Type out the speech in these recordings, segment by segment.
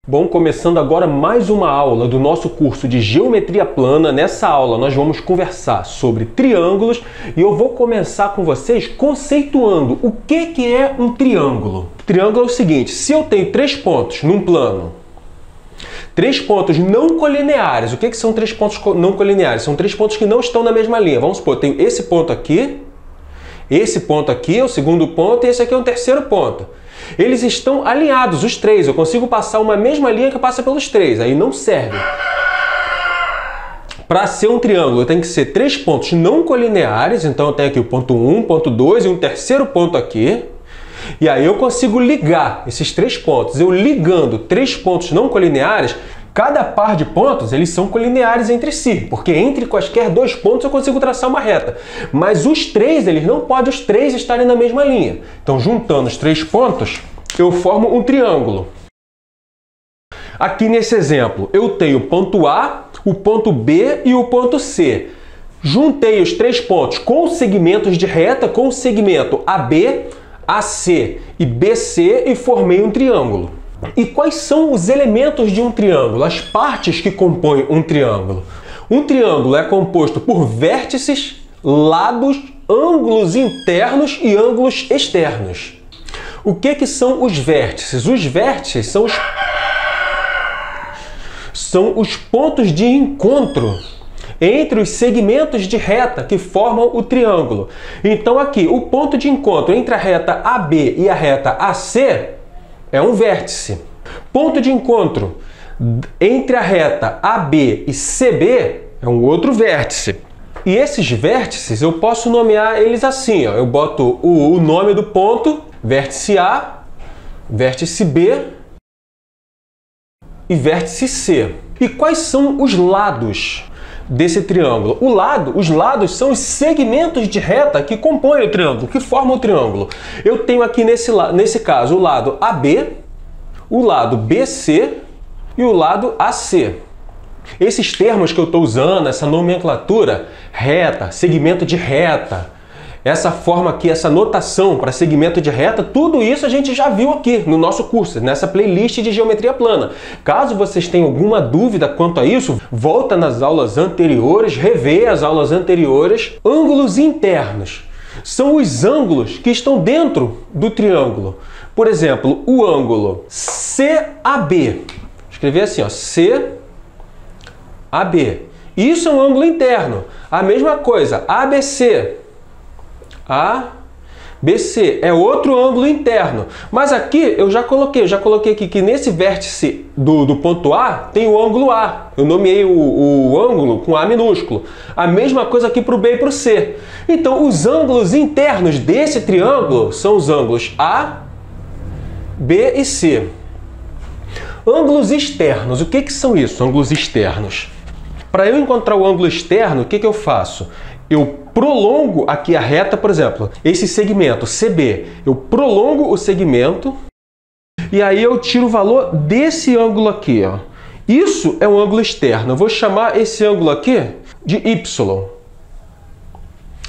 Bom, começando agora mais uma aula do nosso curso de Geometria Plana. Nessa aula nós vamos conversar sobre triângulos e eu vou começar com vocês conceituando o que é um triângulo. O triângulo é o seguinte: se eu tenho três pontos num plano, três pontos não colineares. O que são três pontos não colineares? São três pontos que não estão na mesma linha. Vamos supor, eu tenho esse ponto aqui é o segundo ponto e esse aqui é o terceiro ponto. Eles estão alinhados, os três. Eu consigo passar uma mesma linha que passa pelos três. Aí não serve. Para ser um triângulo, tem que ser três pontos não colineares. Então eu tenho aqui o ponto 1, ponto 2 e um terceiro ponto aqui. E aí eu consigo ligar esses três pontos. Eu ligando três pontos não colineares, cada par de pontos eles são colineares entre si, porque entre quaisquer dois pontos eu consigo traçar uma reta. Mas os três, eles não podem os três estarem na mesma linha. Então, juntando os três pontos, eu formo um triângulo. Aqui nesse exemplo, eu tenho o ponto A, o ponto B e o ponto C. Juntei os três pontos com segmentos de reta, com o segmento AB, AC e BC e formei um triângulo. E quais são os elementos de um triângulo? As partes que compõem um triângulo. Um triângulo é composto por vértices, lados, ângulos internos e ângulos externos. O que são os vértices? Os vértices são os pontos de encontro entre os segmentos de reta que formam o triângulo. Então aqui, o ponto de encontro entre a reta AB e a reta AC é um vértice. Ponto de encontro entre a reta AB e CB é um outro vértice. E esses vértices eu posso nomear eles assim, ó. Eu boto o nome do ponto, vértice A, vértice B e vértice C. E quais são os lados desse triângulo? Os lados são os segmentos de reta que compõem o triângulo, que formam o triângulo. Eu tenho aqui nesse caso o lado AB, o lado BC e o lado AC. Esses termos que eu estou usando, essa nomenclatura, reta, segmento de reta, essa forma aqui, essa notação para segmento de reta, tudo isso a gente já viu aqui no nosso curso, nessa playlist de Geometria Plana. Caso vocês tenham alguma dúvida quanto a isso, volta nas aulas anteriores, revê as aulas anteriores. Ângulos internos são os ângulos que estão dentro do triângulo. Por exemplo, o ângulo CAB. Escrever assim, ó, CAB. Isso é um ângulo interno. A mesma coisa, ABC. ABC é outro ângulo interno. Mas aqui eu já coloquei aqui que nesse vértice do ponto A tem o ângulo A. Eu nomeei o ângulo com A minúsculo. A mesma coisa aqui para o B e para o C. Então os ângulos internos desse triângulo são os ângulos A, B e C. Ângulos externos. O que são isso? Ângulos externos. Para eu encontrar o ângulo externo, o que eu faço? Eu prolongo aqui a reta, por exemplo, esse segmento CB. Eu prolongo o segmento e aí eu tiro o valor desse ângulo aqui, ó. Isso é um ângulo externo. Eu vou chamar esse ângulo aqui de Y.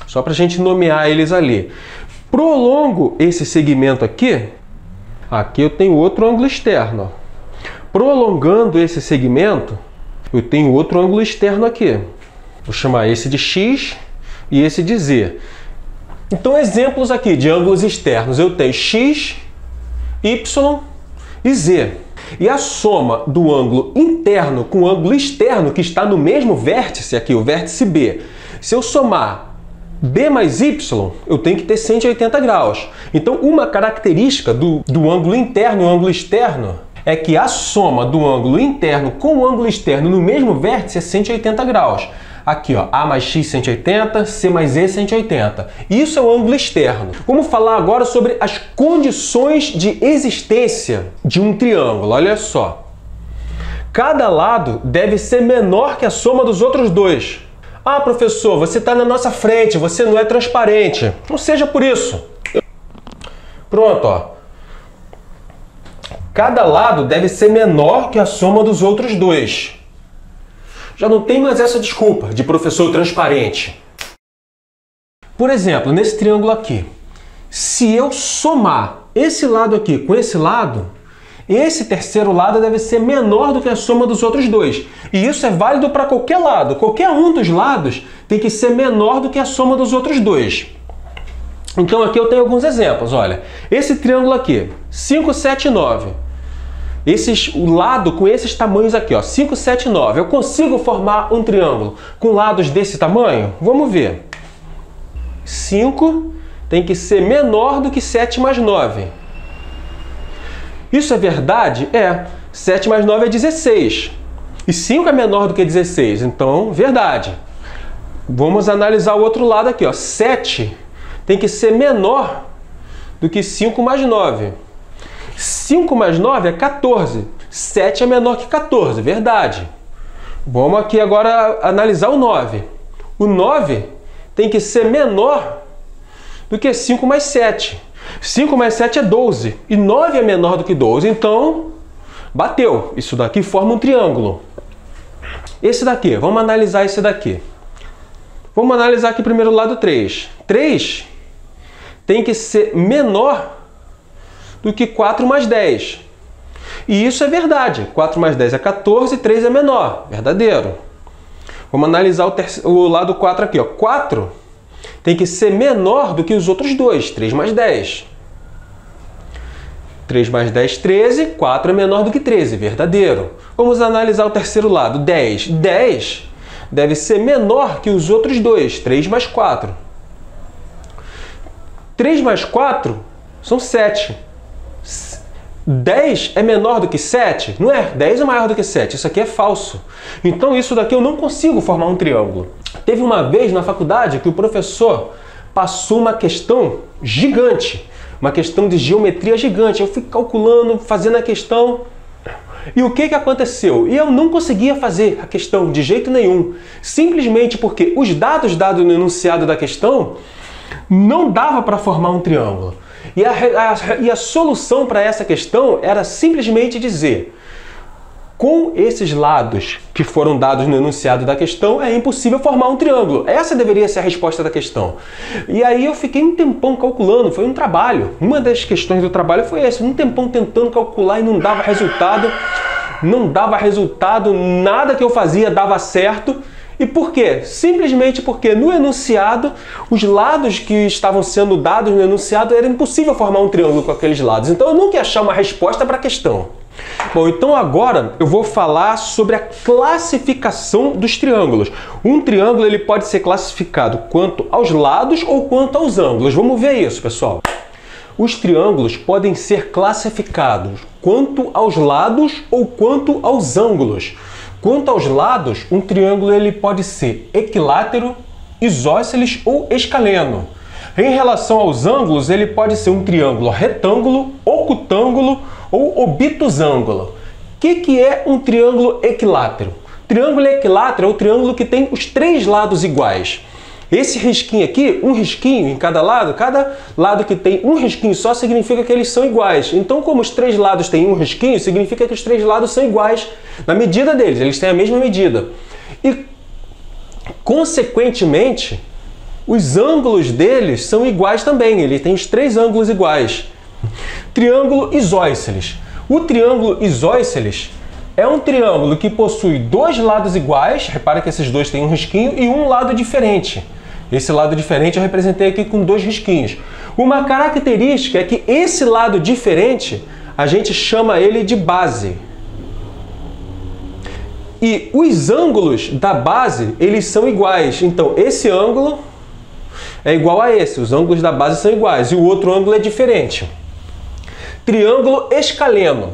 Só para a gente nomear eles ali. Prolongo esse segmento aqui. Aqui eu tenho outro ângulo externo. Prolongando esse segmento, eu tenho outro ângulo externo aqui. Vou chamar esse de X e esse de Z. Então, exemplos aqui de ângulos externos. Eu tenho X, Y e Z. E a soma do ângulo interno com o ângulo externo, que está no mesmo vértice aqui, o vértice B. Se eu somar B mais Y, eu tenho que ter 180 graus. Então, uma característica do ângulo interno e o ângulo externo é que a soma do ângulo interno com o ângulo externo no mesmo vértice é 180 graus. Aqui, ó, A mais X 180, C mais Z 180. Isso é o ângulo externo. Vamos falar agora sobre as condições de existência de um triângulo. Olha só. Cada lado deve ser menor que a soma dos outros dois. Ah, professor, você está na nossa frente, você não é transparente. Não seja por isso. Pronto, ó. Cada lado deve ser menor que a soma dos outros dois. Já não tem mais essa desculpa de professor transparente. Por exemplo, nesse triângulo aqui, se eu somar esse lado aqui com esse lado, esse terceiro lado deve ser menor do que a soma dos outros dois. E isso é válido para qualquer lado. Qualquer um dos lados tem que ser menor do que a soma dos outros dois. Então aqui eu tenho alguns exemplos. Olha, esse triângulo aqui, 5, 7 e 9. O lado com esses tamanhos aqui, ó, 5, 7 e 9. Eu consigo formar um triângulo com lados desse tamanho? Vamos ver. 5 tem que ser menor do que 7 mais 9. Isso é verdade? É. 7 mais 9 é 16. E 5 é menor do que 16. Então, verdade. Vamos analisar o outro lado aqui, ó. 7 tem que ser menor do que 5 mais 9. 5 mais 9 é 14. 7 é menor que 14. Verdade. Vamos aqui agora analisar o 9. O 9 tem que ser menor do que 5 mais 7. 5 mais 7 é 12. E 9 é menor do que 12. Então, bateu. Isso daqui forma um triângulo. Esse daqui, vamos analisar esse daqui. Vamos analisar aqui primeiro o lado 3. 3 tem que ser menor do que 4 mais 10. E isso é verdade. 4 mais 10 é 14 e 3 é menor. Verdadeiro. Vamos analisar o lado 4 aqui. Ó. 4 tem que ser menor do que os outros dois. 3 mais 10. 3 mais 10, 13. 4 é menor do que 13. Verdadeiro. Vamos analisar o terceiro lado. 10. 10 deve ser menor que os outros dois. 3 mais 4. 3 mais 4 são 7. 10 é menor do que 7? Não é. 10 é maior do que 7. Isso aqui é falso. Então isso daqui eu não consigo formar um triângulo. Teve uma vez na faculdade que o professor passou uma questão gigante. Uma questão de geometria gigante. Eu fui calculando, fazendo a questão. E o que aconteceu? E eu não conseguia fazer a questão de jeito nenhum. Simplesmente porque os dados dados no enunciado da questão não dava para formar um triângulo. E a solução para essa questão era simplesmente dizer: com esses lados que foram dados no enunciado da questão, é impossível formar um triângulo. Essa deveria ser a resposta da questão. E aí eu fiquei um tempão calculando, foi um trabalho. Uma das questões do trabalho foi essa, um tempão tentando calcular e não dava resultado. Não dava resultado, nada que eu fazia dava certo. E por quê? Simplesmente porque no enunciado, os lados que estavam sendo dados no enunciado, era impossível formar um triângulo com aqueles lados. Então eu nunca ia achar uma resposta para a questão. Bom, então agora eu vou falar sobre a classificação dos triângulos. Um triângulo ele pode ser classificado quanto aos lados ou quanto aos ângulos. Vamos ver isso, pessoal. Os triângulos podem ser classificados quanto aos lados ou quanto aos ângulos. Quanto aos lados, um triângulo ele pode ser equilátero, isósceles ou escaleno. Em relação aos ângulos, ele pode ser um triângulo retângulo, ocutângulo ou obtusângulo. O que é um triângulo equilátero? Triângulo equilátero é o triângulo que tem os três lados iguais. Esse risquinho aqui, um risquinho em cada lado que tem um risquinho só significa que eles são iguais. Então, como os três lados têm um risquinho, significa que os três lados são iguais na medida deles, eles têm a mesma medida. E, consequentemente, os ângulos deles são iguais também, ele tem os três ângulos iguais. Triângulo isósceles. O triângulo isósceles é um triângulo que possui dois lados iguais, repara que esses dois têm um risquinho, e um lado diferente. Esse lado diferente eu representei aqui com dois risquinhos. Uma característica é que esse lado diferente, a gente chama ele de base. E os ângulos da base, eles são iguais. Então, esse ângulo é igual a esse, os ângulos da base são iguais, e o outro ângulo é diferente. Triângulo escaleno.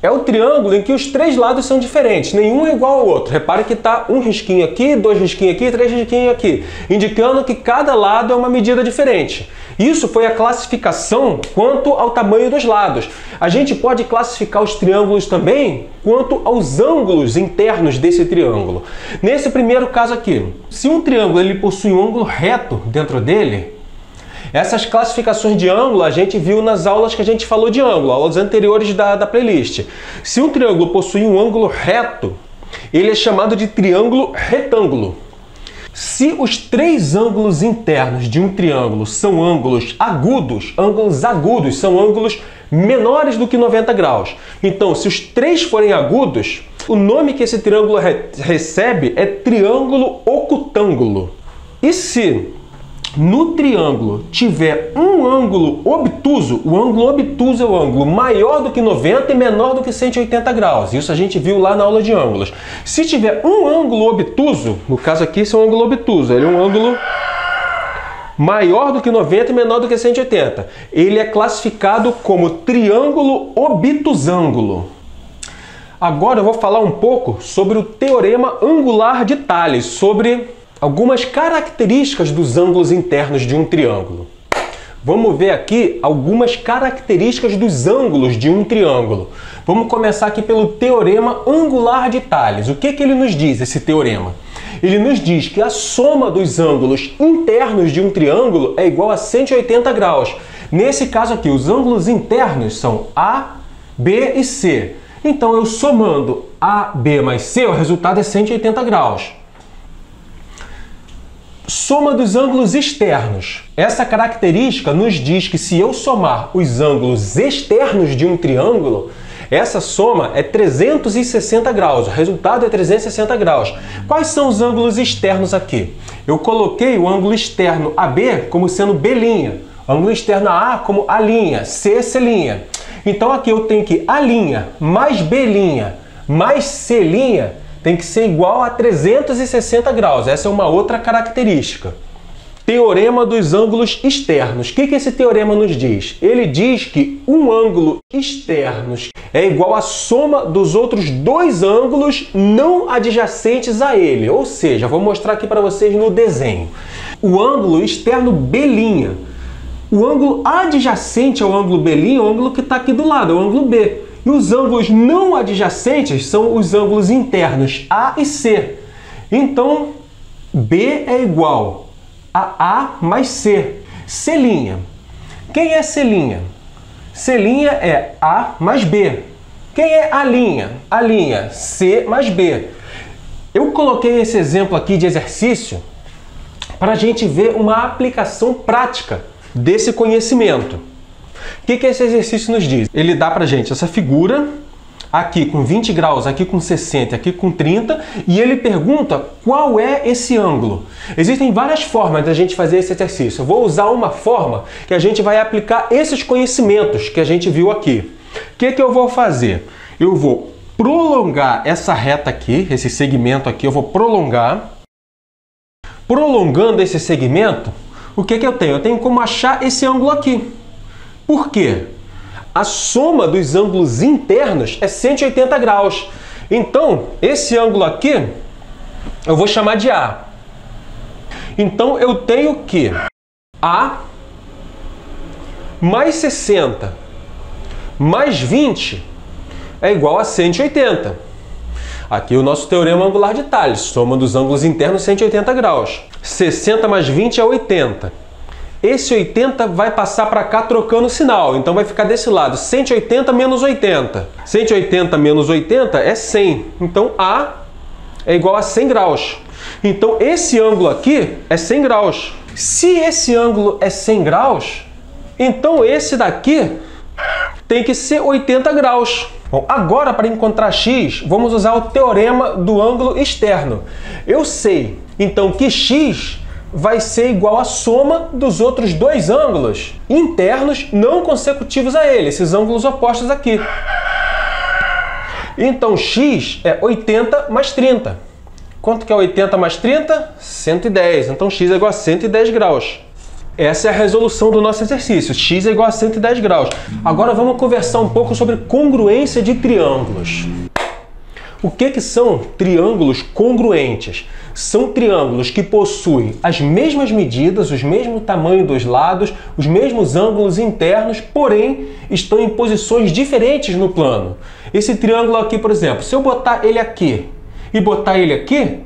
É o triângulo em que os três lados são diferentes, nenhum é igual ao outro. Repare que está um risquinho aqui, dois risquinhos aqui, três risquinhos aqui, indicando que cada lado é uma medida diferente. Isso foi a classificação quanto ao tamanho dos lados. A gente pode classificar os triângulos também quanto aos ângulos internos desse triângulo. Nesse primeiro caso aqui, se um triângulo ele possui um ângulo reto dentro dele, essas classificações de ângulo a gente viu nas aulas que a gente falou de ângulo, aulas anteriores da playlist. Se um triângulo possui um ângulo reto, ele é chamado de triângulo retângulo. Se os três ângulos internos de um triângulo são ângulos agudos são ângulos menores do que 90 graus. Então, se os três forem agudos, o nome que esse triângulo recebe é triângulo ocutângulo. E se no triângulo tiver um ângulo obtuso, o ângulo obtuso é o ângulo maior do que 90 e menor do que 180 graus. Isso a gente viu lá na aula de ângulos. Se tiver um ângulo obtuso, no caso aqui esse é um ângulo obtuso, ele é um ângulo maior do que 90 e menor do que 180. Ele é classificado como triângulo obtusângulo. Agora eu vou falar um pouco sobre o teorema angular de Tales, sobre algumas características dos ângulos internos de um triângulo. Vamos ver aqui algumas características dos ângulos de um triângulo. Vamos começar aqui pelo teorema angular de Tales. O que ele nos diz, esse teorema? Ele nos diz que a soma dos ângulos internos de um triângulo é igual a 180 graus. Nesse caso aqui, os ângulos internos são A, B e C. Então, eu somando A, B mais C, o resultado é 180 graus. Soma dos ângulos externos. Essa característica nos diz que se eu somar os ângulos externos de um triângulo, essa soma é 360 graus. O resultado é 360 graus. Quais são os ângulos externos aqui? Eu coloquei o ângulo externo AB como sendo B', ângulo externo A como A', C'. Então aqui eu tenho que A' mais B' mais C' tem que ser igual a 360 graus. Essa é uma outra característica. Teorema dos ângulos externos. O que esse teorema nos diz? Ele diz que um ângulo externo é igual à soma dos outros dois ângulos não adjacentes a ele. Ou seja, vou mostrar aqui para vocês no desenho. O ângulo externo B'. O ângulo adjacente ao ângulo B', o ângulo que está aqui do lado, é o ângulo B. E os ângulos não adjacentes são os ângulos internos A e C. Então, B é igual a A mais C. C'. Quem é C'? C' é A mais B. Quem é A'? A', C mais B. Eu coloquei esse exemplo aqui de exercício para a gente ver uma aplicação prática desse conhecimento. O que esse exercício nos diz? Ele dá pra gente essa figura, aqui com 20 graus, aqui com 60, aqui com 30, e ele pergunta qual é esse ângulo. Existem várias formas da gente fazer esse exercício. Eu vou usar uma forma que a gente vai aplicar esses conhecimentos que a gente viu aqui. O que eu vou fazer? Eu vou prolongar essa reta aqui, esse segmento aqui, eu vou prolongar. Prolongando esse segmento, o que eu tenho? Eu tenho como achar esse ângulo aqui. Por quê? A soma dos ângulos internos é 180 graus. Então, esse ângulo aqui, eu vou chamar de A. Então, eu tenho que A mais 60 mais 20 é igual a 180. Aqui o nosso teorema angular de Tales, soma dos ângulos internos 180 graus. 60 mais 20 é 80. Esse 80 vai passar para cá trocando o sinal, então vai ficar desse lado, 180 menos 80. 180 menos 80 é 100, então A é igual a 100 graus. Então esse ângulo aqui é 100 graus. Se esse ângulo é 100 graus, então esse daqui tem que ser 80 graus. Bom, agora para encontrar x, vamos usar o teorema do ângulo externo. Eu sei, então, que x vai ser igual à soma dos outros dois ângulos internos não consecutivos a ele, esses ângulos opostos aqui. Então, x é 80 mais 30. Quanto que é 80 mais 30? 110. Então, x é igual a 110 graus. Essa é a resolução do nosso exercício. X é igual a 110 graus. Agora vamos conversar um pouco sobre congruência de triângulos. O que são triângulos congruentes? São triângulos que possuem as mesmas medidas, o mesmo tamanho dos lados, os mesmos ângulos internos, porém estão em posições diferentes no plano. Esse triângulo aqui, por exemplo, se eu botar ele aqui e botar ele aqui,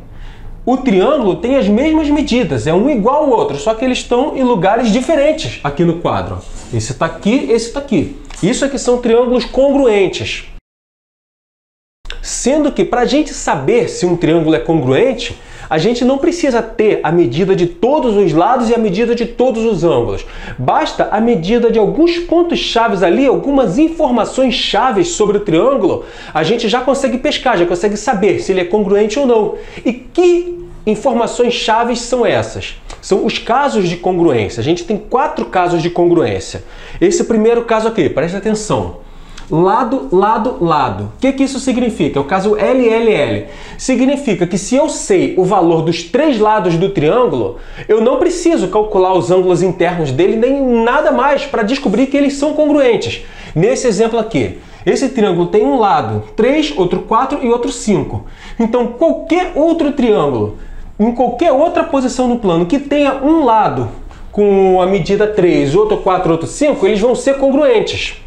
o triângulo tem as mesmas medidas, é um igual ao outro, só que eles estão em lugares diferentes aqui no quadro. Esse está aqui, esse está aqui. Isso aqui são triângulos congruentes. Sendo que, para a gente saber se um triângulo é congruente, a gente não precisa ter a medida de todos os lados e a medida de todos os ângulos. Basta a medida de alguns pontos chaves ali, algumas informações chaves sobre o triângulo, a gente já consegue pescar, já consegue saber se ele é congruente ou não. E que informações chaves são essas? São os casos de congruência. A gente tem 4 casos de congruência. Esse primeiro caso aqui, presta atenção. Lado, lado, lado. O que isso significa? É o caso LLL. Significa que se eu sei o valor dos 3 lados do triângulo, eu não preciso calcular os ângulos internos dele nem nada mais para descobrir que eles são congruentes. Nesse exemplo aqui, esse triângulo tem um lado 3, outro 4 e outro 5. Então, qualquer outro triângulo, em qualquer outra posição no plano que tenha um lado com a medida 3, outro 4, outro 5, eles vão ser congruentes.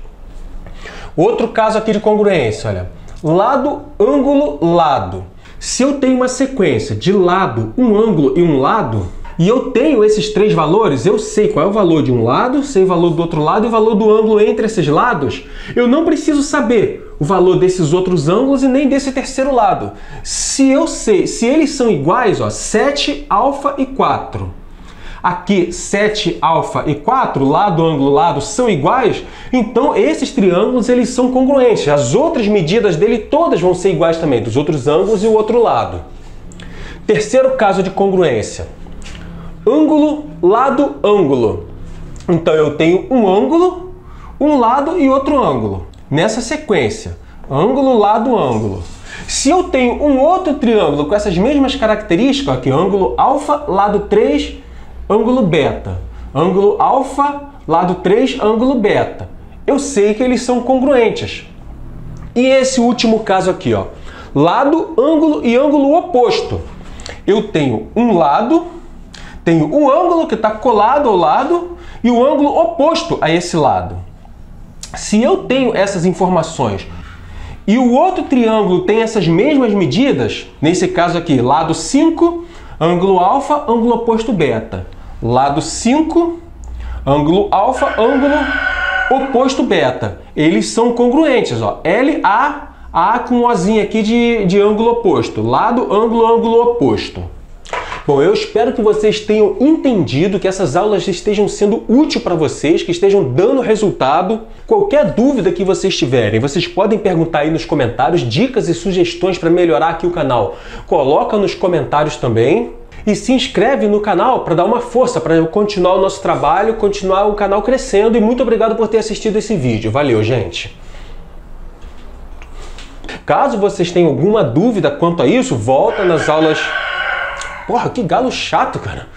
Outro caso aqui de congruência, olha. Lado, ângulo, lado. Se eu tenho uma sequência de lado, um ângulo e um lado, e eu tenho esses 3 valores, eu sei qual é o valor de um lado, sei o valor do outro lado e o valor do ângulo entre esses lados, eu não preciso saber o valor desses outros ângulos e nem desse terceiro lado. Se eu sei, se eles são iguais, ó, 7, alfa e 4. Aqui 7, alfa e 4, lado, ângulo, lado, são iguais, então esses triângulos eles são congruentes. As outras medidas dele todas vão ser iguais também, dos outros ângulos e o outro lado. Terceiro caso de congruência. Ângulo, lado, ângulo. Então eu tenho um ângulo, um lado e outro ângulo. Nessa sequência, ângulo, lado, ângulo. Se eu tenho um outro triângulo com essas mesmas características, aqui ângulo alfa, lado 3, ângulo beta. Ângulo alfa, lado 3, ângulo beta. Eu sei que eles são congruentes. E esse último caso aqui, ó, lado, ângulo e ângulo oposto. Eu tenho um lado, tenho um ângulo que está colado ao lado e o ângulo oposto a esse lado. Se eu tenho essas informações e o outro triângulo tem essas mesmas medidas, nesse caso aqui, lado 5, ângulo alfa, ângulo oposto beta. Lado 5, ângulo alfa, ângulo oposto beta. Eles são congruentes, ó. LA, A com um Ozinho aqui de ângulo oposto. Lado, ângulo, ângulo oposto. Bom, eu espero que vocês tenham entendido, que essas aulas estejam sendo úteis para vocês, que estejam dando resultado. Qualquer dúvida que vocês tiverem, vocês podem perguntar aí nos comentários, dicas e sugestões para melhorar aqui o canal. Coloca nos comentários também. E se inscreve no canal para dar uma força, para continuar o nosso trabalho, continuar o canal crescendo. E muito obrigado por ter assistido esse vídeo. Valeu, gente! Caso vocês tenham alguma dúvida quanto a isso, volta nas aulas... Porra, que galo chato, cara!